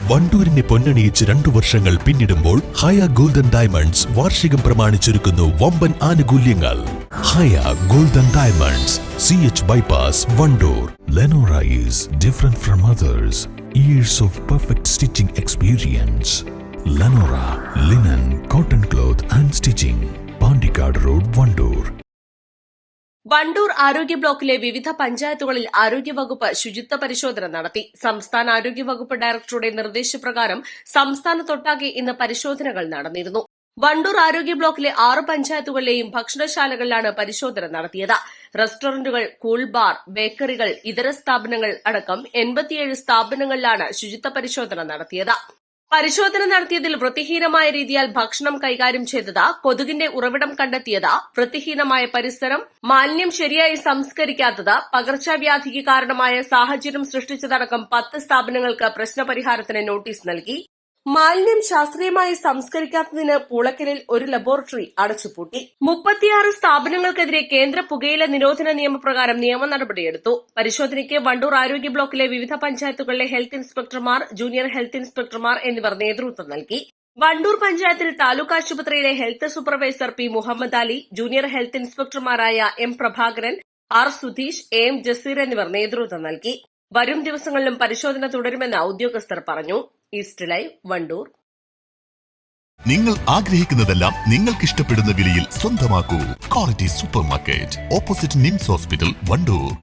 വണ്ടൂരിനെ പൊന്നണിയിച്ച് 2 വർഷങ്ങൾ പിന്നിടുമ്പോൾ ഹയ golden diamonds വാർഷികം പ്രമാണിച്ചൊരുക്കുന്നു വമ്പൻ ആനുകൂല്യങ്ങൾ. Haya golden diamonds, CH bypass, Wandoor. Lenora is different from others. Years of perfect stitching experience. Lenora linen, cotton cloth and stitching. Pandikkad road, Wandoor. Wandoor ആരോഗ്യ ബ്ലോക്കിലെ വിവിധ പഞ്ചായത്തുകളിൽ ആരോഗ്യവകുപ്പ് ശുചിത്വ പരിശോധന നടത്തി. സംസ്ഥാന ആരോഗ്യവകുപ്പ് ഡയറക്ടറുടെ നിർദ്ദേശപ്രകാരം സംസ്ഥാനത്തൊട്ടാകെ ഇന്ന് പരിശോധനകൾ നടന്നിരുന്നു. വണ്ടൂർ ആരോഗ്യ ബ്ലോക്കിലെ 6 പഞ്ചായത്തുകളിലെയും ഭക്ഷണശാലകളിലാണ് പരിശോധന നടത്തിയത്. റെസ്റ്റോറന്റുകൾ, കൂൾ ബാർ, ബേക്കറികൾ, ഇതര സ്ഥാപനങ്ങൾ അടക്കം 87 സ്ഥാപനങ്ങളിലാണ് ശുചിത്വ പരിശോധന നടത്തിയത്. പരിശോധന നടത്തിയതിൽ വൃത്തിഹീനമായ രീതിയാൽ ഭക്ഷണം കൈകാര്യം ചെയ്തത്, കൊതുകിന്റെ ഉറവിടം കണ്ടെത്തിയത്, വൃത്തിഹീനമായ പരിസരം, മാലിന്യം ശരിയായി സംസ്കരിക്കാത്തത്, പകർച്ചവ്യാധിക്ക് കാരണമായ സാഹചര്യം സൃഷ്ടിച്ചതടക്കം 10 സ്ഥാപനങ്ങൾക്ക് പ്രശ്നപരിഹാരത്തിന് നോട്ടീസ് നൽകി. മാലിന്യം ശാസ്ത്രീയമായി സംസ്കരിക്കാത്തതിന് പൂളക്കലിൽ ഒരു ലബോറട്ടറി അടച്ചുപൂട്ടി. 36 സ്ഥാപനങ്ങൾക്കെതിരെ കേന്ദ്ര പുകയില നിരോധന നിയമപ്രകാരം നിയമ നടപടിയെടുത്തു. പരിശോധനയ്ക്ക് വണ്ടൂർ ആരോഗ്യ ബ്ലോക്കിലെ വിവിധ പഞ്ചായത്തുകളിലെ ഹെൽത്ത് ഇൻസ്പെക്ടർമാർ, ജൂനിയർ ഹെൽത്ത് ഇൻസ്പെക്ടർമാർ എന്നിവർ നേതൃത്വം നൽകി. വണ്ടൂർ പഞ്ചായത്തിൽ താലൂക്ക് ആശുപത്രിയിലെ health supervisor P Muhammad Ali, junior health ഇൻസ്പെക്ടർമാരായ M Prabhakaran, R Sudheesh, M Jaseer എന്നിവർ നേതൃത്വം നൽകി. വരും ദിവസങ്ങളിലും പരിശോധന തുടരുമെന്ന് ഉദ്യോഗസ്ഥർ പറഞ്ഞു. East live, Wandoor. നിങ്ങൾ ആഗ്രഹിക്കുന്നതെല്ലാം നിങ്ങൾക്ക് ഇഷ്ടപ്പെടുന്ന വിലയിൽ സ്വന്തമാക്കൂ. Quality super market, opposite NIMS hospital, Wandoor.